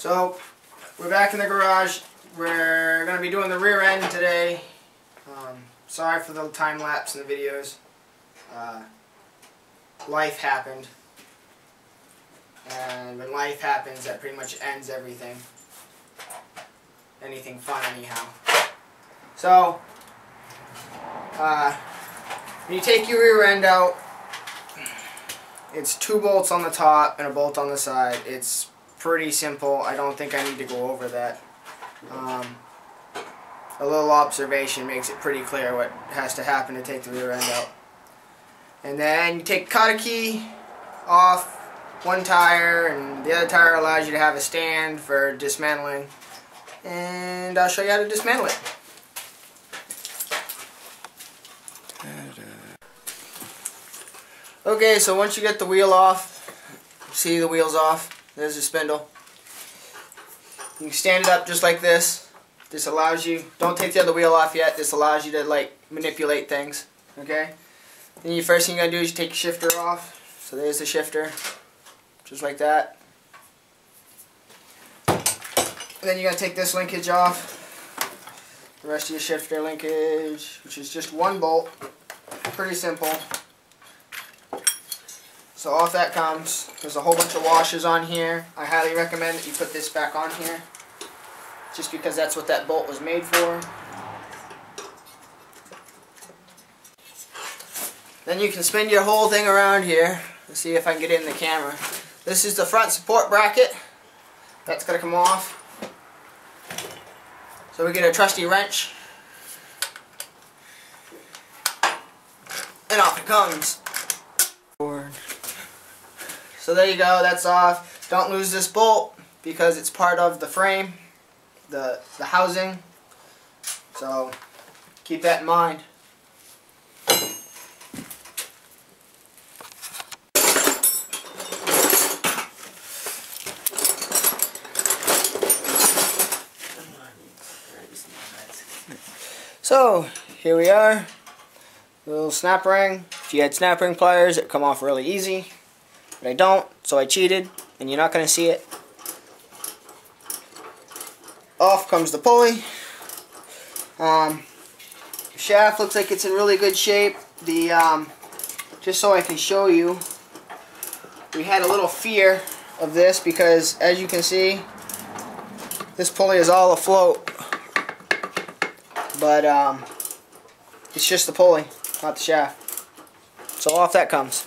So, we're back in the garage. We're going to be doing the rear end today. Sorry for the time lapse in the videos. Life happened. And when life happens, that pretty much ends everything. Anything fun anyhow. So, when you take your rear end out, it's 2 bolts on the top and a bolt on the side. It's pretty simple. I don't think I need to go over that. A little observation makes it pretty clear what has to happen to take the rear end out. And then you take the cotter key off one tire, and the other tire allows you to have a stand for dismantling. And I'll show you how to dismantle it. Okay, so once you get the wheel off, see the wheel's off, there's the spindle. You can stand it up just like this. This allows you, don't take the other wheel off yet, this allows you to like manipulate things, okay? Then the first thing you're going to do is you take your shifter off. So there's the shifter, just like that. And then you're going to take this linkage off. The rest of your shifter linkage, which is just 1 bolt. Pretty simple. So off that comes. There's a whole bunch of washers on here. I highly recommend that you put this back on here, just because that's what that bolt was made for. Then you can spin your whole thing around here. Let's see if I can get it in the camera. This is the front support bracket. That's going to come off. So we get a trusty wrench. And off it comes. So there you go, that's off. Don't lose this bolt because it's part of the frame, the housing. So keep that in mind. So here we are, little snap ring. If you had snap ring pliers, it come off really easy. But I don't, so I cheated, and you're not going to see it. Off comes the pulley. The shaft looks like it's in really good shape. Just so I can show you, we had a little fear of this because, as you can see, this pulley is all afloat. But it's just the pulley, not the shaft. So off that comes.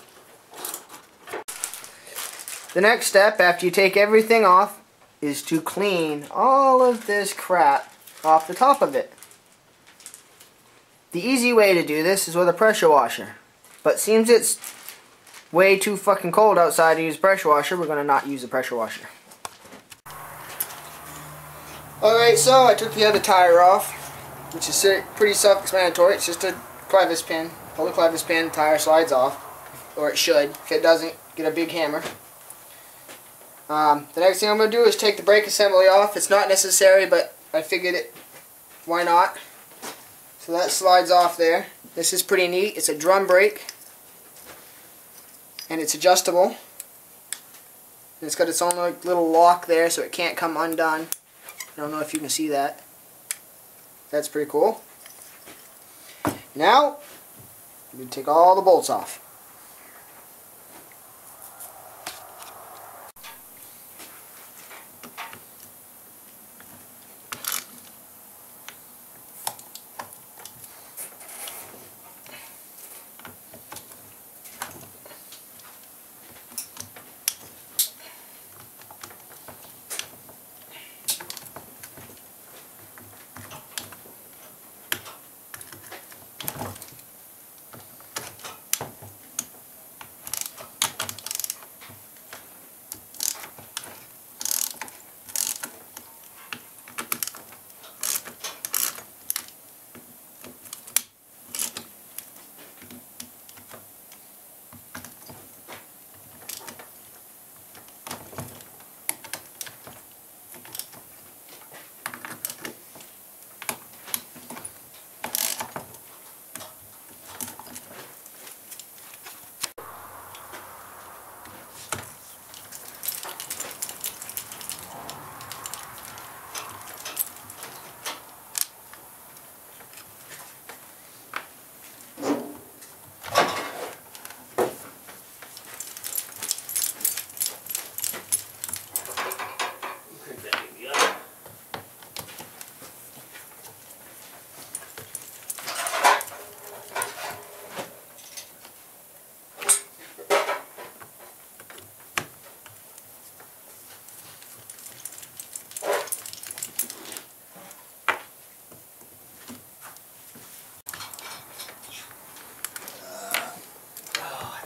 The next step, after you take everything off, is to clean all of this crap off the top of it. The easy way to do this is with a pressure washer. But seems it's way too fucking cold outside to use a pressure washer, we're going to not use a pressure washer. Alright, so I took the other tire off, which is pretty self-explanatory. It's just a clevis pin. Pull the clevis pin, the tire slides off. Or it should. If it doesn't, get a big hammer. The next thing I'm going to do is take the brake assembly off. It's not necessary, but I figured it, why not? So that slides off there. This is pretty neat. It's a drum brake, and it's adjustable. And it's got its own little lock there, so it can't come undone. I don't know if you can see that. That's pretty cool. Now, I'm going to take all the bolts off.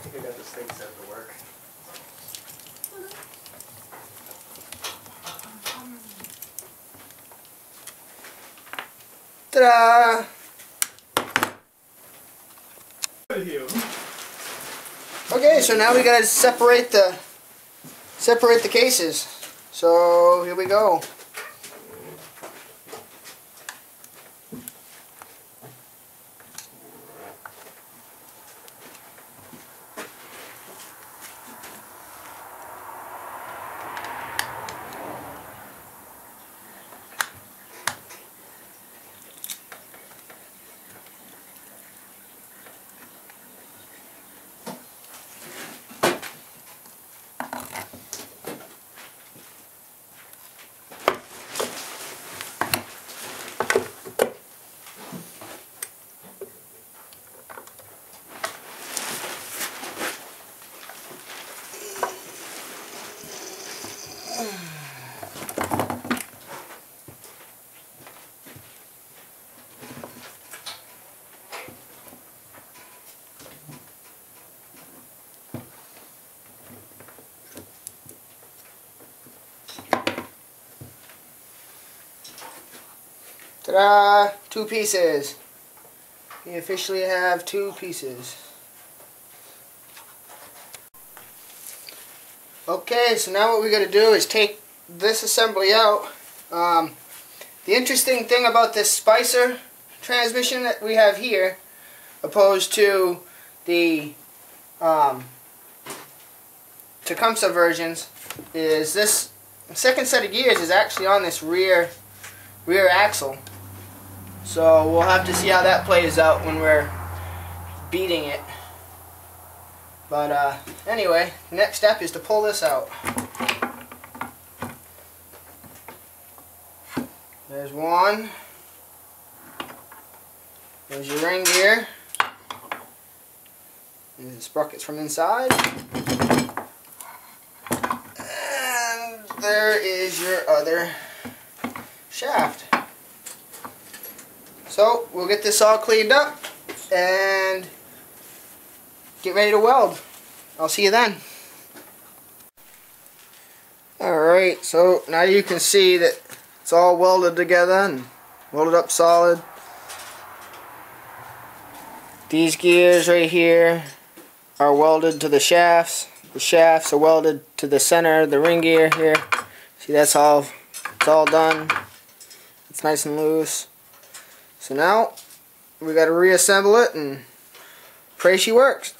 think I got this thing set to work. Ta-da! Okay, so now we gotta separate the cases. So here we go. Ta-da! 2 pieces. We officially have 2 pieces. Okay, so now what we got to do is take this assembly out. The interesting thing about this Spicer transmission that we have here, opposed to the Tecumseh versions, is this second set of gears is actually on this rear axle. So we'll have to see how that plays out when we're beating it. But anyway, next step is to pull this out. There's one. There's your ring gear. There's the sprockets from inside. And there is your other shaft. So we'll get this all cleaned up and get ready to weld. I'll see you then. Alright, so now you can see that it's all welded together and welded up solid. These gears right here are welded to the shafts. The shafts are welded to the center of the ring gear here. See, it's all done. It's nice and loose. So now we got to reassemble it and pray she works.